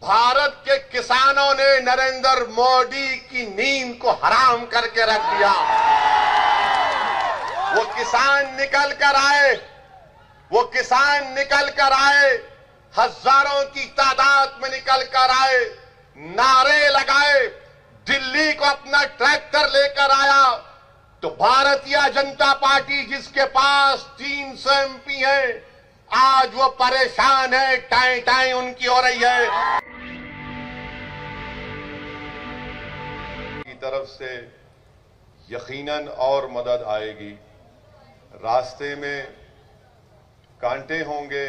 भारत के किसानों ने नरेंद्र मोदी की नींद को हराम करके रख दिया। वो किसान निकल कर आए, हजारों की तादाद में निकल कर आए, नारे लगाए, दिल्ली को अपना ट्रैक्टर लेकर आया। तो भारतीय जनता पार्टी जिसके पास 300 एमपी है, आज वो परेशान है, टाई टाई उनकी हो रही है। की तरफ से यकीनन और मदद आएगी। रास्ते में कांटे होंगे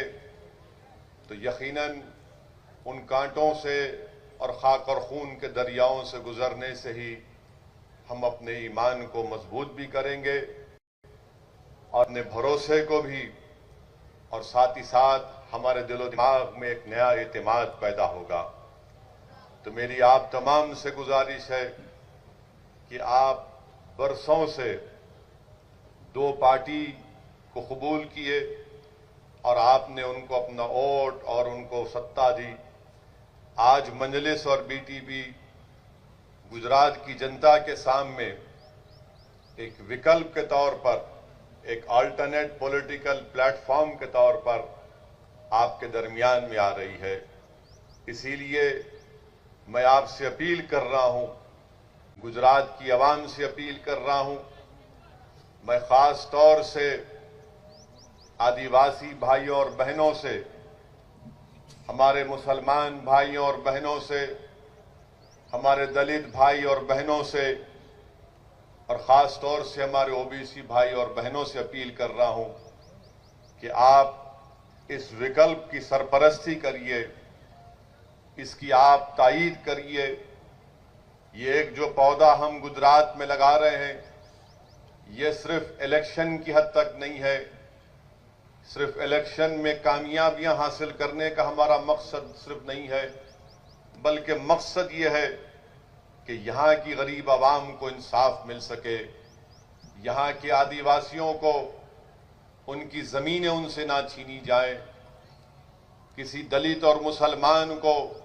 तो यकीनन उन कांटों से और खाक और खून के दरियाओं से गुजरने से ही हम अपने ईमान को मजबूत भी करेंगे और अपने भरोसे को भी, और साथ ही साथ हमारे दिलो दिमाग में एक नया एतमाद पैदा होगा। तो मेरी आप तमाम से गुजारिश है कि आप बरसों से दो पार्टी को कबूल किए और आपने उनको अपना वोट और उनको सत्ता दी। आज मजलिस और बीटीपी गुजरात की जनता के सामने एक विकल्प के तौर पर, एक अल्टरनेट पॉलिटिकल प्लेटफॉर्म के तौर पर आपके दरमियान में आ रही है। इसीलिए मैं आपसे अपील कर रहा हूं, गुजरात की आवाम से अपील कर रहा हूं, मैं खास तौर से आदिवासी भाइयों और बहनों से, हमारे मुसलमान भाइयों और बहनों से, हमारे दलित भाई और बहनों से, और खास तौर से हमारे ओबीसी भाई और बहनों से अपील कर रहा हूं कि आप इस विकल्प की सरपरस्ती करिए, इसकी आप तायीद करिए। ये एक जो पौधा हम गुजरात में लगा रहे हैं, ये सिर्फ इलेक्शन की हद तक नहीं है। सिर्फ इलेक्शन में कामयाबियां हासिल करने का हमारा मकसद सिर्फ नहीं है, बल्कि मकसद ये है कि यहाँ की गरीब आवाम को इंसाफ मिल सके, यहाँ के आदिवासियों को उनकी ज़मीनें उनसे ना छीनी जाए, किसी दलित और मुसलमान को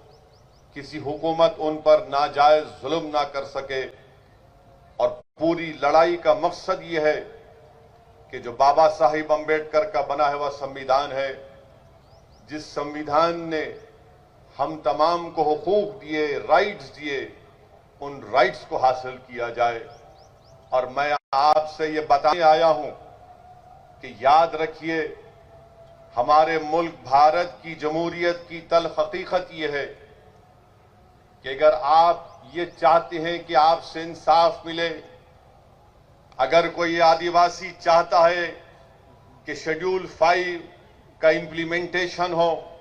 किसी हुकूमत उन पर नाजायज जुल्म ना कर सके। और पूरी लड़ाई का मकसद ये है कि जो बाबा साहिब अम्बेडकर का बना हुआ संविधान है, जिस संविधान ने हम तमाम को हुकूक दिए, राइट्स दिए, उन राइट्स को हासिल किया जाए। और मैं आपसे ये बताने आया हूं कि याद रखिए, हमारे मुल्क भारत की जमहूरियत की तल्ख हकीकत ये है कि अगर आप ये चाहते हैं कि आपसे इंसाफ मिले, अगर कोई आदिवासी चाहता है कि शेड्यूल 5 का इम्प्लीमेंटेशन हो,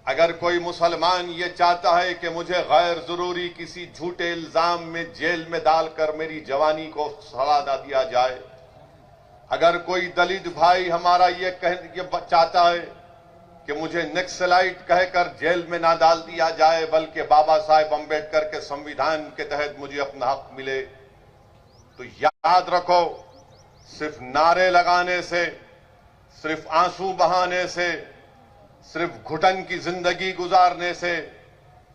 अगर कोई मुसलमान ये चाहता है कि मुझे गैर जरूरी किसी झूठे इल्जाम में जेल में डालकर मेरी जवानी को सड़ा दिया जाए, अगर कोई दलित भाई हमारा ये चाहता है कि मुझे नक्सलाइट कहकर जेल में ना डाल दिया जाए, बल्कि बाबा साहेब अम्बेडकर के संविधान के तहत मुझे अपना हक मिले, तो याद रखो, सिर्फ नारे लगाने से, सिर्फ आंसू बहाने से, सिर्फ घुटन की जिंदगी गुजारने से,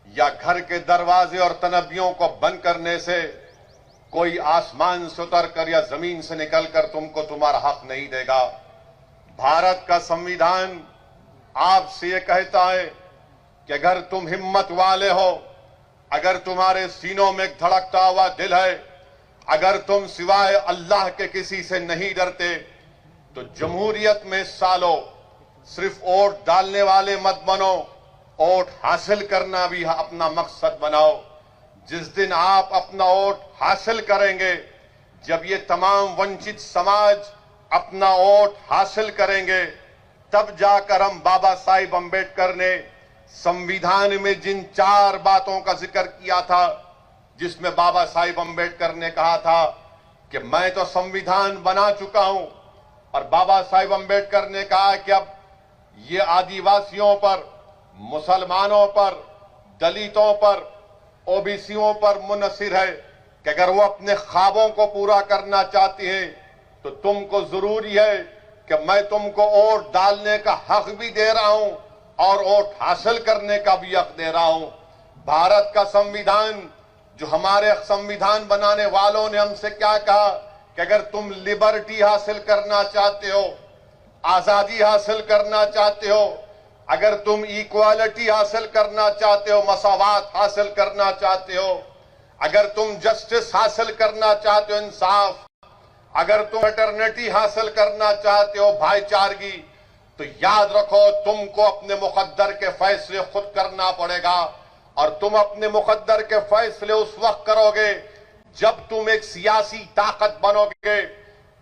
या घर के दरवाजे और तनबियों को बंद करने से कोई आसमान से उतर कर या जमीन से निकलकर तुमको तुम्हारा हक नहीं देगा। भारत का संविधान आपसे ये कहता है कि अगर तुम हिम्मत वाले हो, अगर तुम्हारे सीनों में एक धड़कता हुआ दिल है, अगर तुम सिवाय अल्लाह के किसी से नहीं डरते, तो जमहूरियत में सालों सिर्फ वोट डालने वाले मत बनो, वोट हासिल करना भी अपना मकसद बनाओ। जिस दिन आप अपना वोट हासिल करेंगे, जब ये तमाम वंचित समाज अपना वोट हासिल करेंगे, तब जाकर हम बाबा साहिब अम्बेडकर ने संविधान में जिन 4 बातों का जिक्र किया था, जिसमें बाबा साहिब अम्बेडकर ने कहा था कि मैं तो संविधान बना चुका हूं, और बाबा साहिब अम्बेडकर ने कहा कि अब ये आदिवासियों पर, मुसलमानों पर, दलितों पर, ओबीसीयों पर मुनसिर है कि अगर वो अपने ख्वाबों को पूरा करना चाहती हैं, तो तुमको जरूरी है कि मैं तुमको वोट डालने का हक भी दे रहा हूं और वोट हासिल करने का भी हक दे रहा हूं। भारत का संविधान, जो हमारे संविधान बनाने वालों ने हमसे क्या कहा कि अगर तुम लिबर्टी हासिल करना चाहते हो, आजादी हासिल करना चाहते हो, अगर तुम इक्वालिटी हासिल करना चाहते हो, मसावात हासिल करना चाहते हो, अगर तुम जस्टिस हासिल करना चाहते हो, इंसाफ, अगर तुम फ्रेटर्निटी हासिल करना चाहते हो, भाईचारगी, तो याद रखो तुमको अपने मुकद्दर के फैसले खुद करना पड़ेगा। और तुम अपने मुकद्दर के फैसले उस वक्त करोगे जब तुम एक सियासी ताकत बनोगे।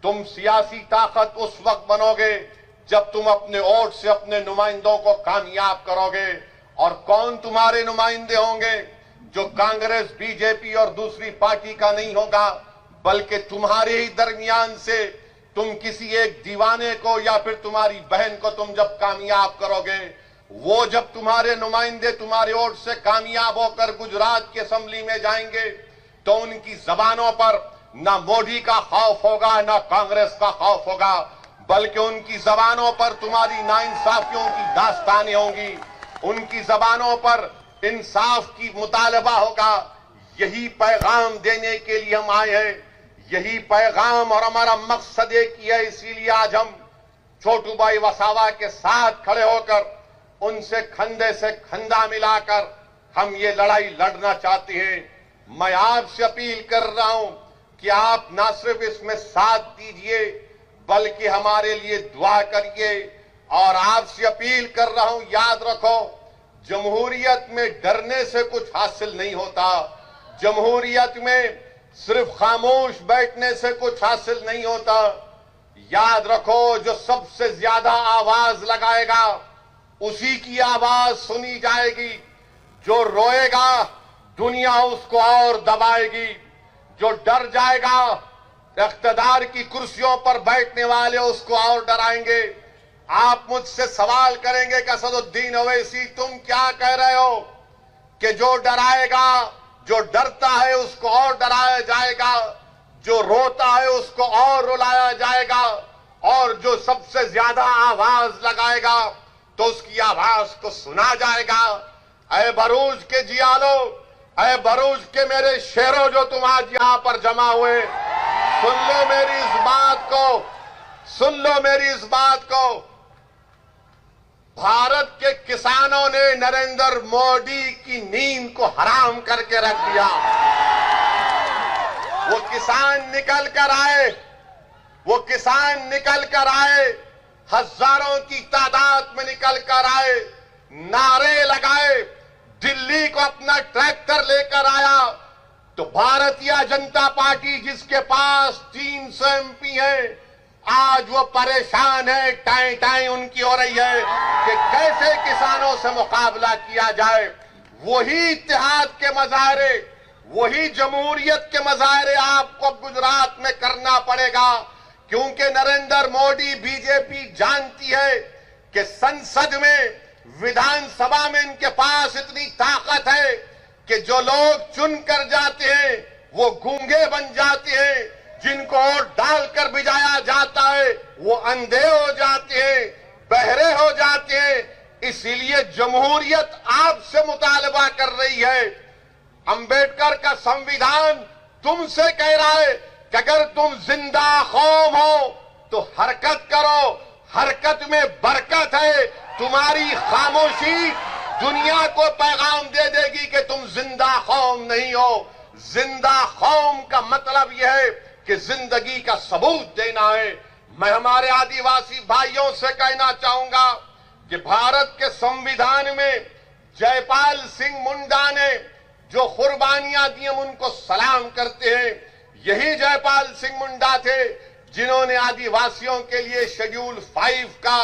तुम सियासी ताकत उस वक्त बनोगे जब तुम अपने वोट से अपने नुमाइंदों को कामयाब करोगे। और कौन तुम्हारे नुमाइंदे होंगे? जो कांग्रेस, बीजेपी और दूसरी पार्टी का नहीं होगा, बल्कि तुम्हारे ही दरमियान से तुम किसी एक दीवाने को या फिर तुम्हारी बहन को तुम जब कामयाब करोगे, वो जब तुम्हारे नुमाइंदे तुम्हारे वोट से कामयाब होकर गुजरात की असेंबली में जाएंगे, तो उनकी जबानों पर ना मोदी का खौफ होगा, ना कांग्रेस का खौफ होगा, बल्कि उनकी जबानों पर तुम्हारी नाइंसाफियों की दास्तानें होंगी। उनकी जबानों पर इंसाफ की मुतालबा होगा। यही पैगाम देने के लिए हम आए हैं, यही पैगाम और हमारा मकसद एक ही है। इसीलिए आज हम छोटू भाई वसावा के साथ खड़े होकर उनसे कंधे से कंधा मिलाकर हम ये लड़ाई लड़ना चाहते हैं। मैं आपसे अपील कर रहा हूं कि आप ना सिर्फ इसमें साथ दीजिए, बल्कि हमारे लिए दुआ करिए। और आपसे अपील कर रहा हूं, याद रखो, जमहूरियत में डरने से कुछ हासिल नहीं होता। जमहूरियत में सिर्फ खामोश बैठने से कुछ हासिल नहीं होता। याद रखो, जो सबसे ज्यादा आवाज लगाएगा उसी की आवाज सुनी जाएगी। जो रोएगा दुनिया उसको और दबाएगी। जो डर जाएगा इख्तिदार की कुर्सियों पर बैठने वाले उसको और डराएंगे। आप मुझसे सवाल करेंगे कि असदुद्दीन ओवैसी तुम क्या कह रहे हो कि जो डराएगा, जो डरता है उसको और डराया जाएगा, जो रोता है उसको और रुलाया जाएगा, और जो सबसे ज्यादा आवाज लगाएगा तो उसकी आवाज को सुना जाएगा। ऐ भरूच के जियालो, ऐ भरूच के मेरे शेरों जो तुम आज यहां पर जमा हुए, सुन लो मेरी इस बात को, सुन लो मेरी इस बात को। भारत के किसानों ने नरेंद्र मोदी की नींद को हराम करके रख दिया। वो किसान निकल कर आए, वो किसान निकल कर आए, हजारों की तादाद में निकल कर आए, नारे लगाए, दिल्ली को अपना ट्रैक्टर लेकर आया। तो भारतीय जनता पार्टी जिसके पास 300 एमपी है, आज वो परेशान है, टाई टाई उनकी हो रही है कि कैसे किसानों से मुकाबला किया जाए। वही इत्तेहाद के मजाहरे, वही जमहूरियत के मजाहरे आपको अब गुजरात में करना पड़ेगा, क्योंकि नरेंद्र मोदी, बीजेपी जानती है कि संसद में, विधानसभा में इनके पास इतनी ताकत है कि जो लोग चुन कर जाते हैं वो गूंगे बन जाते हैं, जिनको वोट डालकर भिजाया जाता है वो अंधे हो जाते हैं, बहरे हो जाते हैं। इसीलिए जमहूरियत आपसे मुतालबा कर रही है। अंबेडकर का संविधान तुमसे कह रहा है कि अगर तुम जिंदा कौम हो तो हरकत करो, हरकत में बरकत है। तुम्हारी खामोशी दुनिया को पैगाम दे देगी कि तुम जिंदा कौम नहीं हो। जिंदा कौम का मतलब यह है कि जिंदगी का सबूत देना है। मैं हमारे आदिवासी भाइयों से कहना चाहूंगा कि भारत के संविधान में जयपाल सिंह मुंडा ने जो कुर्बानियां दी हम उनको सलाम करते हैं। यही जयपाल सिंह मुंडा थे जिन्होंने आदिवासियों के लिए शेड्यूल 5 का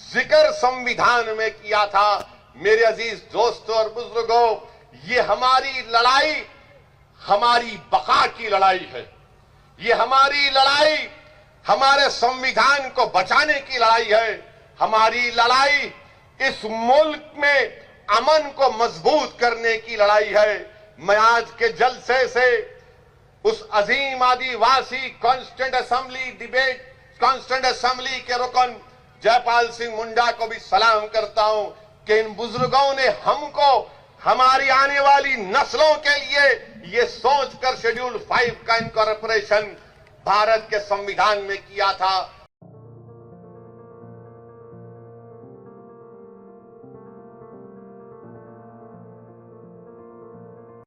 जिक्र संविधान में किया था। मेरे अजीज दोस्तों और बुजुर्गों, ये हमारी लड़ाई हमारी बका की लड़ाई है। ये हमारी लड़ाई हमारे संविधान को बचाने की लड़ाई है। हमारी लड़ाई इस मुल्क में अमन को मजबूत करने की लड़ाई है। मैं आज के जलसे से उस अजीम आदिवासी कॉन्स्टिट्यूएंट असेंबली के रुकन जयपाल सिंह मुंडा को भी सलाम करता हूं कि इन बुजुर्गों ने हमको, हमारी आने वाली नस्लों के लिए ये सोचकर शेड्यूल 5 का इनकॉर्पोरेशन भारत के संविधान में किया था